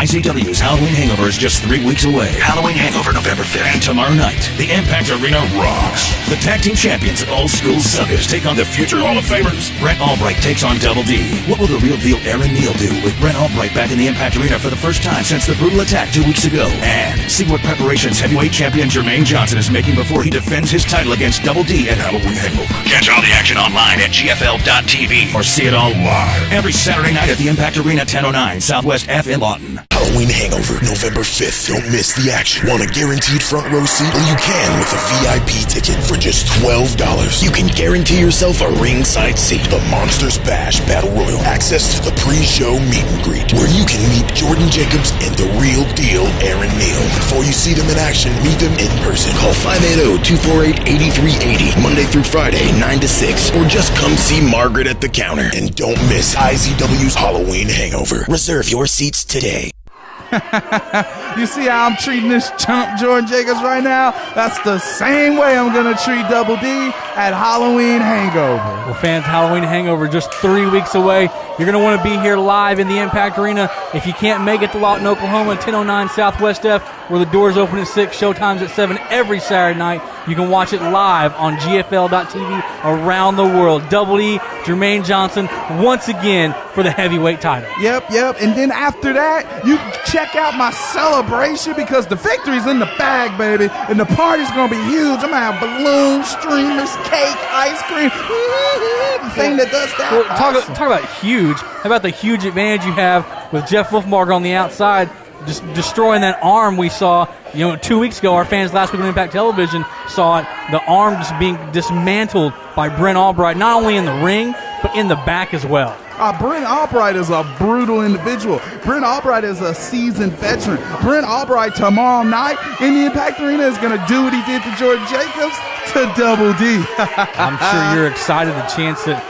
IZW's Halloween Hangover is just 3 weeks away. Halloween Hangover, November 5th. And tomorrow night, the Impact Arena rocks. The tag team champions, Old School Suckers, take on the future Hall of Famers. Brent Albright takes on Double D. What will the real deal Aaron Neal do with Brent Albright back in the Impact Arena for the first time since the brutal attack 2 weeks ago? And see what preparations heavyweight champion Jermaine Johnson is making before he defends his title against Double D at Halloween Hangover. Catch all the action online at GFL.TV or see it all live every Saturday night at the Impact Arena, 1009 Southwest F in Lawton. Halloween Hangover, November 5th. Don't miss the action. Want a guaranteed front row seat? Well, you can with a VIP ticket for just $12. You can guarantee yourself a ringside seat. The Monsters Bash Battle Royal. Access to the pre-show meet and greet, where you can meet Jordan Jacobs and the real deal Aaron Neal. Before you see them in action, meet them in person. Call 580-248-8380, Monday through Friday, 9 to 6, or just come see Margaret at the counter. And don't miss IZW's Halloween Hangover. Reserve your seats today. You see how I'm treating this chump Jordan Jacobs right now? That's the same way I'm going to treat Double D at Halloween Hangover. Well, fans, Halloween Hangover just 3 weeks away. You're going to want to be here live in the Impact Arena. If you can't make it to Lawton, Oklahoma, 1009 Southwest F, where the doors open at 6, showtime's at 7 every Saturday night. You can watch it live on GFL.TV around the world. Double E, Jermaine Johnson, once again for the heavyweight title. Yep. And then after that, you check out my celebration because the victory's in the bag, baby. And the party's going to be huge. I'm going to have balloons, streamers, cake, ice cream. The thing that does that. Well, talk about huge. How about the huge advantage you have with Jeff Wolfmark on the outside, just destroying that arm we saw, 2 weeks ago. Our fans last week on Impact Television saw it. The arm just being dismantled by Brent Albright, not only in the ring, but in the back as well. Brent Albright is a brutal individual. Brent Albright is a seasoned veteran. Brent Albright tomorrow night in the Impact Arena is going to do what he did to Jordan Jacobs to Double D. I'm sure you're excited the chance that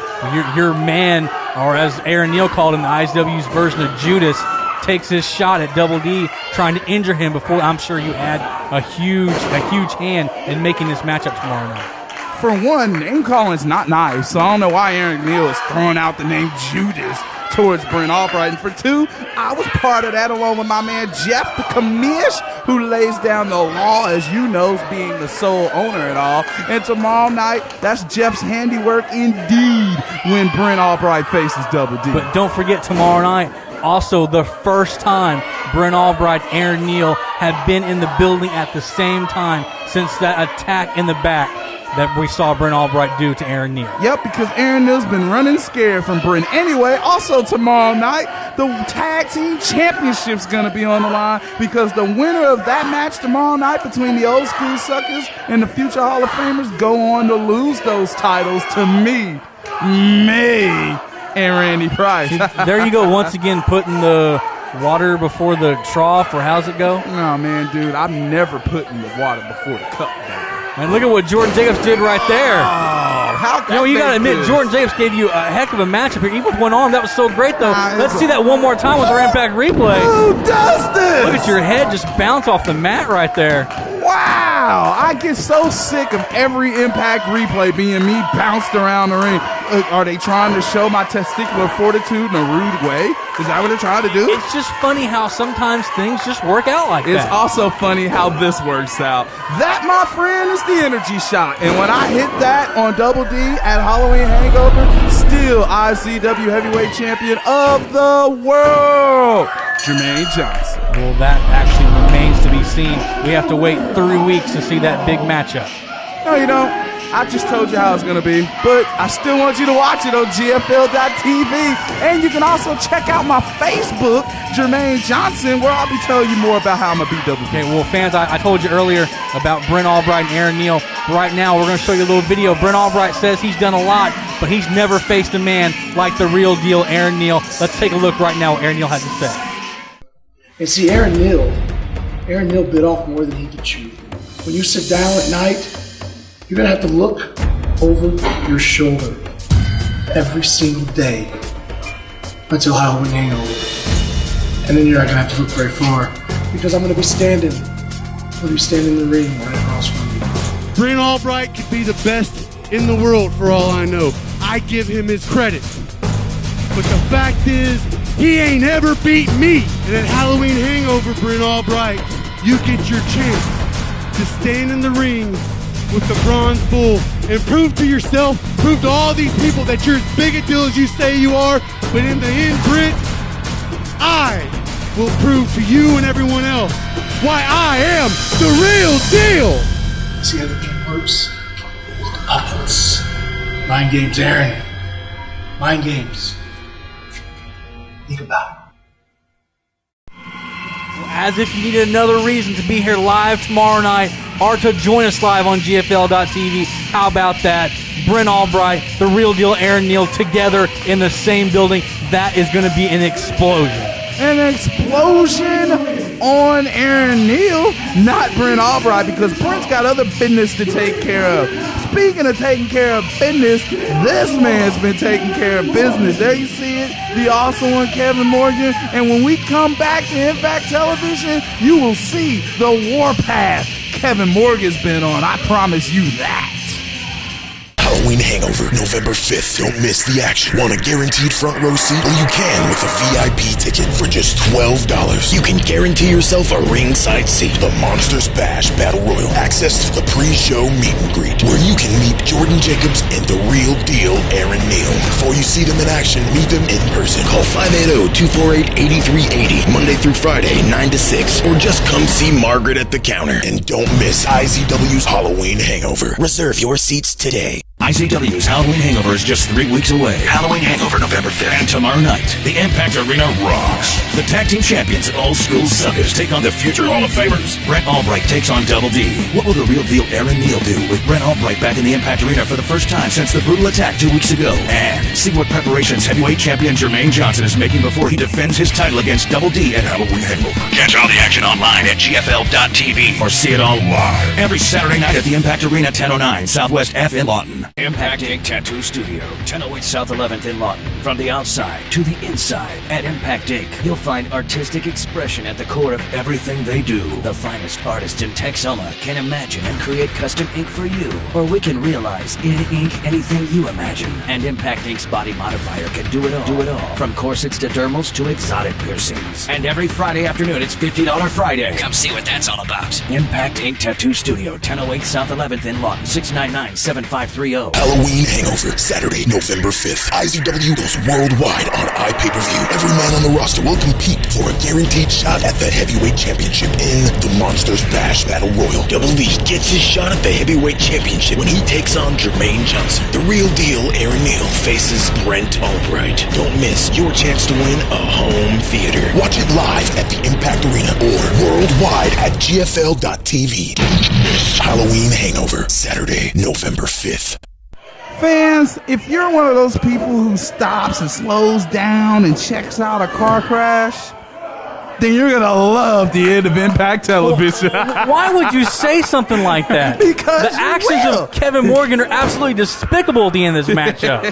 your man, or as Aaron Neal called him, the IZW's version of Judas, takes his shot at Double D, trying to injure him before. I'm sure you had a huge hand in making this matchup tomorrow night. For one, name calling's not nice, so I don't know why Aaron Neal is throwing out the name Judas towards Brent Albright. And for two, I was part of that along with my man Jeff the Commish, who lays down the law, as you know, being the sole owner at all. And tomorrow night, that's Jeff's handiwork indeed when Brent Albright faces Double D. But don't forget tomorrow night, also the first time Brent Albright and Aaron Neal have been in the building at the same time since that attack in the back that we saw Brent Albright do to Aaron Neal. Yep, because Aaron Neal's been running scared from Brent. Anyway, also tomorrow night, the Tag Team Championship's going to be on the line because the winner of that match tomorrow night between the Old School Suckers and the future Hall of Famers go on to lose those titles to me, and Randy Price. There you go, once again putting the water before the trough, or how's it go? No, man, dude, I'm never putting the water before the cup, baby. And look at what Jordan Jacobs did right there. You got to admit, Jordan Jacobs gave you a heck of a matchup here. Even with one arm, that was so great, though. Let's see that one more time with our Impact replay. Who does this? Look at your head just bounce off the mat right there. Wow, I get so sick of every Impact replay being me bounced around the ring. Are they trying to show my testicular fortitude in a rude way? Is that what they're trying to do? It's just funny how sometimes things just work out like that. It's also funny how this works out. That, my friend, is the energy shot. And when I hit that on Double D at Halloween Hangover, still IZW Heavyweight Champion of the world, Jermaine Johnson. Well, that actually remains to be seen. We have to wait 3 weeks to see that big matchup. No, you don't. I just told you how it's going to be, but I still want you to watch it on GFL.TV. And you can also check out my Facebook, Jermaine Johnson, where I'll be telling you more about how I'm going to beat Double D. Okay, well, fans, I told you earlier about Brent Albright and Aaron Neal. Right now, we're going to show you a little video. Brent Albright says he's done a lot, but he's never faced a man like the real deal, Aaron Neal. Let's take a look right now what Aaron Neal has to say. And see, Aaron Neal bit off more than he could chew. When you sit down at night, you're going to have to look over your shoulder every single day until Halloween Hangover. And then you're not going to have to look very far because I'm going to be standing in the ring right across from you. Brent Albright could be the best in the world for all I know. I give him his credit. But the fact is, He ain't ever beat me. And at Halloween Hangover, Brent Albright, you get your chance to stand in the ring with the Bronze Bull and prove to yourself, prove to all these people that you're as big a deal as you say you are. But in the end, Brent, I will prove to you and everyone else why I am the real deal. See how the game works? Puppets. Mind games, Aaron. Mind games. Think about it. As if you needed another reason to be here live tomorrow night or to join us live on GFL.TV. How about that? Brent Albright, the real deal, Aaron Neal, together in the same building. That is going to be an explosion. An explosion on Aaron Neal, not Brent Albright, because Brent's got other business to take care of. Speaking of taking care of business, this man's been taking care of business. There you see it, the awesome one, Kevin Morgan. And when we come back to Impact Television, you will see the warpath Kevin Morgan's been on. I promise you that. Halloween Hangover, November 5th. Don't miss the action. Want a guaranteed front row seat? Well, you can with a VIP ticket for just $12. You can guarantee yourself a ringside seat. The Monsters Bash Battle Royal. Access to the pre-show meet and greet, where you can meet Jordan Jacobs and the real deal Aaron Neal. Before you see them in action, meet them in person. Call 580-248-8380, Monday through Friday, 9 to 6. Or just come see Margaret at the counter. And don't miss IZW's Halloween Hangover. Reserve your seats today. IZW's Halloween Hangover is just 3 weeks away. Halloween Hangover, November 5th. And tomorrow night, the Impact Arena rocks. The tag team champions, Old School Suckers, take on the future Hall of Famers. Brent Albright takes on Double D. What will the real deal Aaron Neal do with Brent Albright back in the Impact Arena for the first time since the brutal attack 2 weeks ago? And see what preparations heavyweight champion Jermaine Johnson is making before he defends his title against Double D at Halloween Hangover. Catch all the action online at GFL.TV or see it all live every Saturday night at the Impact Arena, 1009 Southwest F in Lawton. Impact Ink Tattoo Studio, 1008 South 11th in Lawton. From the outside to the inside, at Impact Ink, you'll find artistic expression at the core of everything they do. The finest artists in Texoma can imagine and create custom ink for you, or we can realize in ink anything you imagine. And Impact Ink's body modifier can do it all. From corsets to dermals to exotic piercings. And every Friday afternoon, it's $50 Friday. Come see what that's all about. Impact Ink Tattoo Studio, 1008 South 11th in Lawton, 699-7530. Halloween Hangover, Saturday, November 5th. IZW goes worldwide on iPay-per-view. Every man on the roster will compete for a guaranteed shot at the heavyweight championship in the Monsters Bash Battle Royal. Double D gets his shot at the heavyweight championship when he takes on Jermaine Johnson. The real deal, Aaron Neal, faces Brent Albright. Don't miss your chance to win a home theater. Watch it live at the Impact Arena or worldwide at GFL.TV. Halloween Hangover, Saturday, November 5th. Fans, if you're one of those people who stops and slows down and checks out a car crash, then you're going to love the end of Impact Television. Well, why would you say something like that? Because the actions of Kevin Morgan are absolutely despicable at the end of this matchup.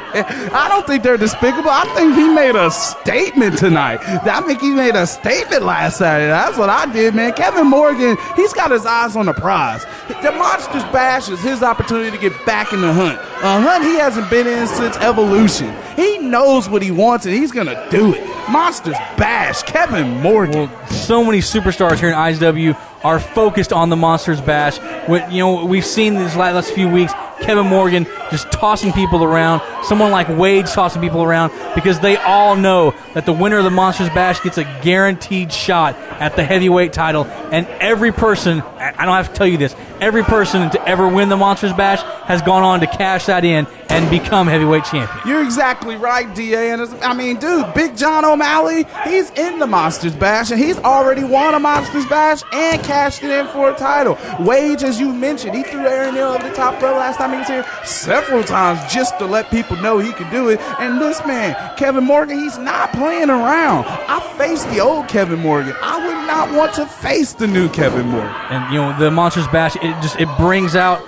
I don't think they're despicable. I think he made a statement tonight. I think he made a statement last Saturday. That's what I did, man. Kevin Morgan, he's got his eyes on the prize. The Monsters Bash is his opportunity to get back in the hunt. A hunt he hasn't been in since Evolution. He knows what he wants, and he's going to do it. Monsters Bash, Kevin Morgan. Well, so many superstars here in IZW are focused on the Monsters Bash. We've seen these last few weeks, Kevin Morgan just tossing people around, someone like Wade's tossing people around, because they all know that the winner of the Monsters Bash gets a guaranteed shot at the heavyweight title. And every person, I don't have to tell you this, every person to ever win the Monsters Bash has gone on to cash that in and become heavyweight champion. You're exactly right, DA. And dude, Big John O'Malley, he's in the Monsters Bash, and he's already won a Monsters Bash and cashed it in for a title. Wade, as you mentioned, he threw Aaron Neal over the top rope last time he was here several times just to let people know he could do it. And this man, Kevin Morgan, he's not playing around. I faced the old Kevin Morgan. I would not want to face the new Kevin Morgan. And the Monsters Bash, it brings out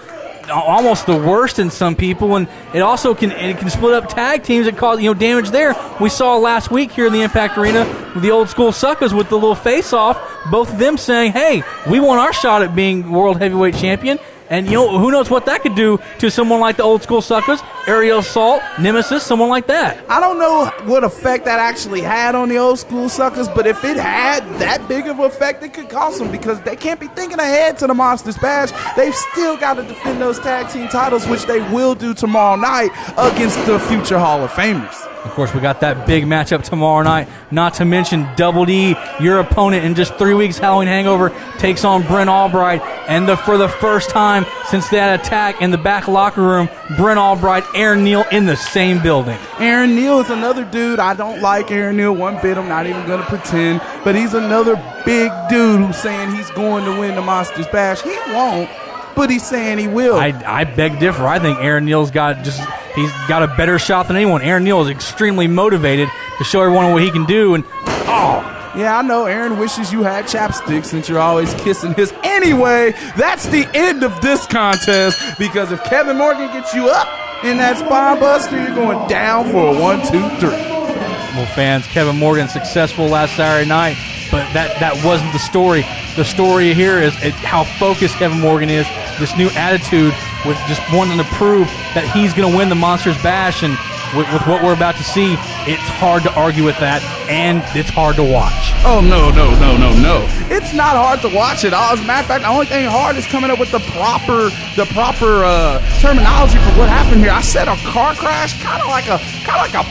almost the worst in some people, and it also can split up tag teams that cause damage there. We saw last week here in the Impact Arena with the Old School Suckers with the little face-off, both of them saying, hey, we want our shot at being world heavyweight champion. And, who knows what that could do to someone like the Old School Suckers, Aerial Assault, Nemesis, someone like that. I don't know what effect that actually had on the Old School Suckers, but if it had that big of an effect, it could cost them because they can't be thinking ahead to the Monsters Bash. They've still got to defend those tag team titles, which they will do tomorrow night against the future Hall of Famers. Of course, we got that big matchup tomorrow night. Not to mention Double D, your opponent in just 3 weeks, Halloween Hangover, takes on Brent Albright. And for the first time since that attack in the back locker room, Brent Albright, Aaron Neal in the same building. Aaron Neal is another dude. I don't like Aaron Neal one bit. I'm not even going to pretend. But he's another big dude who's saying he's going to win the Monsters Bash. He won't, but he's saying he will. I beg to differ. I think Aaron Neal's he's got a better shot than anyone. Aaron Neal is extremely motivated to show everyone what he can do. And yeah, I know Aaron wishes you had chapstick since you're always kissing his. Anyway, that's the end of this contest because if Kevin Morgan gets you up in that spine buster, you're going down for a 1, 2, 3. Well, fans, Kevin Morgan successful last Saturday night, but that wasn't the story. The story here is how focused Kevin Morgan is, this new attitude with just wanting to prove that he's going to win the Monsters Bash, and with what we're about to see, it's hard to argue with that, and it's hard to watch. Oh, no. It's not hard to watch at all. As a matter of fact, the only thing hard is coming up with the proper terminology for what happened here. I said a car crash, kind of like a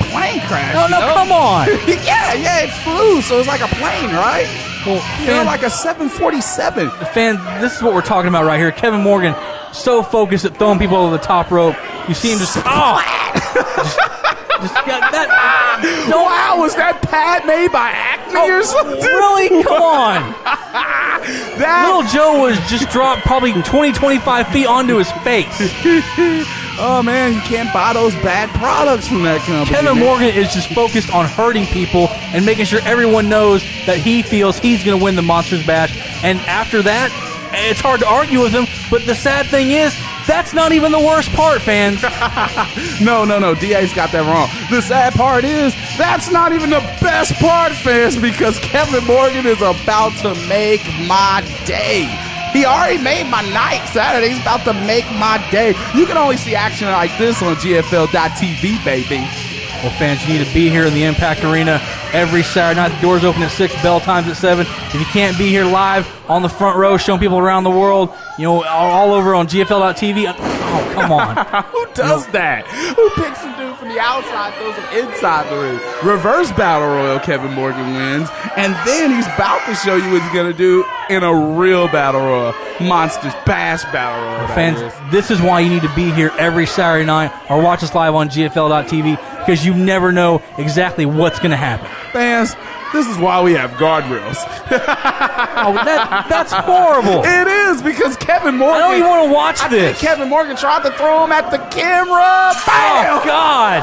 plane crash. No, come on. yeah, it flew, so it's like a plane, right? Well, like a 747. Fans, this is what we're talking about right here. Kevin Morgan, so focused at throwing people over the top rope. You see him just got that. Wow, was that pad made by Acme or something? Really? Come on. Little Joe was just dropped probably 20-25 feet onto his face. Oh, man, you can't buy those bad products from that company. Kevin Morgan is just focused on hurting people and making sure everyone knows that he feels he's going to win the Monsters Bash. And after that, it's hard to argue with him, but the sad thing is, that's not even the worst part, fans. No. DA's got that wrong. The sad part is, that's not even the best part, fans, because Kevin Morgan is about to make my day. He already made my night Saturday. He's about to make my day. You can only see action like this on GFL.TV, baby. Well, fans, you need to be here in the Impact Arena every Saturday night. The doors open at 6, bell times at 7. If you can't be here live on the front row showing people around the world, all over on GFL.TV, oh, come on. Who does that? Who picks a dude from the outside, throws him inside the ring? Reverse Battle Royal, Kevin Morgan wins. And then he's about to show you what he's going to do in a real Battle Royal. Monsters Bash Battle Royal. Fans, this is why you need to be here every Saturday night or watch us live on GFL.TV, because you never know exactly what's going to happen. Fans, this is why we have guardrails. That's horrible. It is, because Kevin Morgan... I don't even want to watch this. I think Kevin Morgan tried to throw him at the camera. Bam! Oh, God.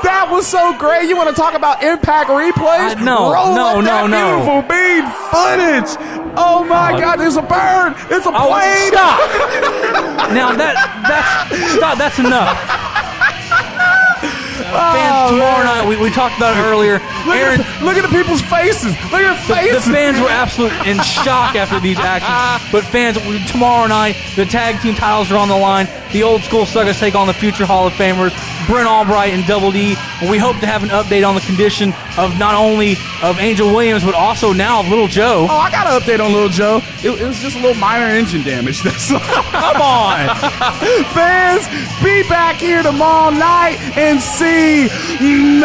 That was so great. You want to talk about Impact replays? No. Beautiful bean footage. Oh, my God. There's a bird. It's a plane. Stop. Now, that's enough. Fans, tomorrow night, we talked about it earlier. Look at the people's faces. Look at the faces. The fans were absolutely in shock after these actions. But fans, tomorrow night, the tag team titles are on the line. The Old School Suckers take on the future Hall of Famers, Brent Albright and Double D. And we hope to have an update on the condition of not only of Angel Williams, but also now of Little Joe. Oh, I got an update on Little Joe. It was just a little minor engine damage. That's all. Come on. Fans, be back here tomorrow night and see me.